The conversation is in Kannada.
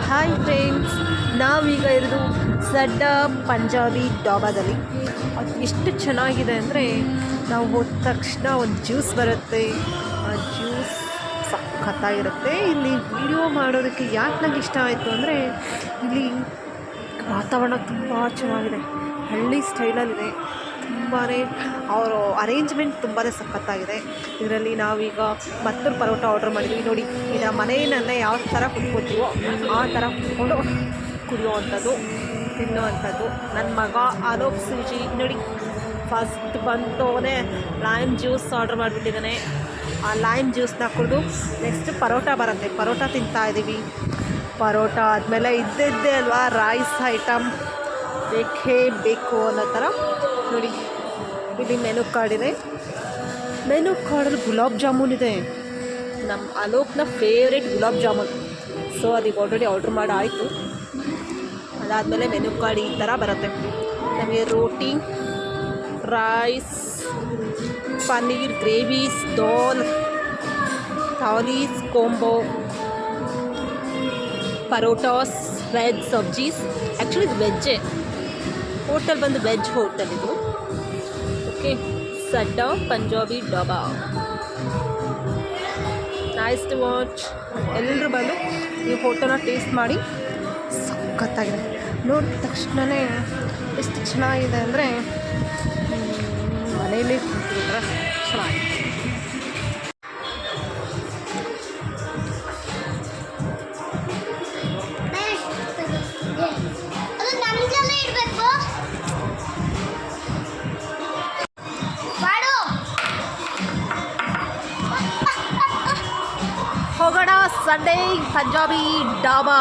ಹಾಯ್ ಫ್ರೆಂಡ್ಸ್, ನಾವೀಗ ಇರೋದು ಸಡ್ಡ ಪಂಜಾಬಿ ಡಾಬಾದಲ್ಲಿ. ಅದು ಎಷ್ಟು ಚೆನ್ನಾಗಿದೆ ಅಂದರೆ, ನಾವು ಹೋದ ತಕ್ಷಣ ಒಂದು ಜ್ಯೂಸ್ ಬರುತ್ತೆ. ಆ ಜ್ಯೂಸ್ ಸಖತ್ತಾಗಿರುತ್ತೆ. ಇಲ್ಲಿ ವಿಡಿಯೋ ಮಾಡೋದಕ್ಕೆ ಯಾಕೆ ನನಗೆ ಇಷ್ಟ ಆಯಿತು ಅಂದರೆ, ಇಲ್ಲಿ ವಾತಾವರಣ ತುಂಬ ಚೆನ್ನಾಗಿದೆ, ಹಳ್ಳಿ ಸ್ಟೈಲಲ್ಲಿದೆ. ತುಂಬಾ ಅವರು ಅರೇಂಜ್ಮೆಂಟ್ ತುಂಬಾ ಸಖತ್ತಾಗಿದೆ. ಇದರಲ್ಲಿ ನಾವೀಗ ಮತ್ತೊಂದು ಪರೋಟ ಆರ್ಡ್ರ್ ಮಾಡಿದ್ವಿ. ನೋಡಿ, ಇದರ ಮನೆಯಲ್ಲೇ ಯಾವ ಥರ ಕುತ್ಕೋತೀವೋ ಆ ಥರ ಕುತ್ಕೊಂಡು ಕುಡಿಯೋವಂಥದ್ದು, ತಿನ್ನುವಂಥದ್ದು. ನನ್ನ ಮಗ ಅಲೋಕ್ ಸೂಜಿ ನೋಡಿ, ಫಸ್ಟ್ ಬಂತವನೇ ಲೈಮ್ ಜ್ಯೂಸ್ ಆರ್ಡ್ರ್ ಮಾಡಿಬಿಟ್ಟಿದ್ದಾನೆ. ಆ ಲೈಮ್ ಜ್ಯೂಸನ್ನ ಕುಡಿದು ನೆಕ್ಸ್ಟ್ ಪರೋಟ ಬರುತ್ತೆ, ಪರೋಟ ತಿಂತಾಯಿದ್ದೀವಿ. ಪರೋಟ ಆದಮೇಲೆ ಇದ್ದಿದ್ದೇ ಅಲ್ವಾ ರೈಸ್ ಐಟಮ್, ಬೇಕೇ ಬೇಕು ಅನ್ನೋ ಥರ. ನೋಡಿ, ಇಲ್ಲಿ ಮೆನು ಕಾರ್ಡ್ ಇದೆ. ಮೆನು ಕಾರ್ಡಲ್ಲಿ ಗುಲಾಬ್ ಜಾಮೂನ್ ಇದೆ, ನಮ್ಮ ಅಲೋಕ್ನ ಫೇವ್ರೇಟ್ ಗುಲಾಬ್ ಜಾಮೂನ್. ಸೊ ಅದಕ್ಕೆ ಆಲ್ರೆಡಿ ಆರ್ಡ್ರ್ ಮಾಡಿ ಆಯಿತು. ಅದಾದಮೇಲೆ ಮೆನು ಕಾರ್ಡ್ ಈ ಥರ ಬರುತ್ತೆ. ನಮಗೆ roti, rice, paneer gravies, dal, thalis, combo, parathas, veg sabzis. Actually ಇದು ವೆಜ್ಜೇ, ಹೋಟೆಲ್ ಬಂದು ವೆಜ್ ಹೋಟೆಲ್ ಇದು. Okay, Sadda Punjabi Dhaba, nice to watch. ಎಲ್ಲರೂ ಬಂದು ಈ ಹೋಟೆಲ್ನ ಟೇಸ್ಟ್ ಮಾಡಿ. ಸಖತ್ತಾಗಿದೆ, ನೋಡಿದ ತಕ್ಷಣವೇ ಎಷ್ಟು ಚೆನ್ನಾಗಿದೆ ಅಂದರೆ ಮನೆಯಲ್ಲೇ ತಿಂತಿದ್ರೆ ಚೆನ್ನಾಗಿದೆ. ಹೋಗೋಣ ಸಂಡೇ ಪಂಜಾಬಿ ಡಾಬಾ.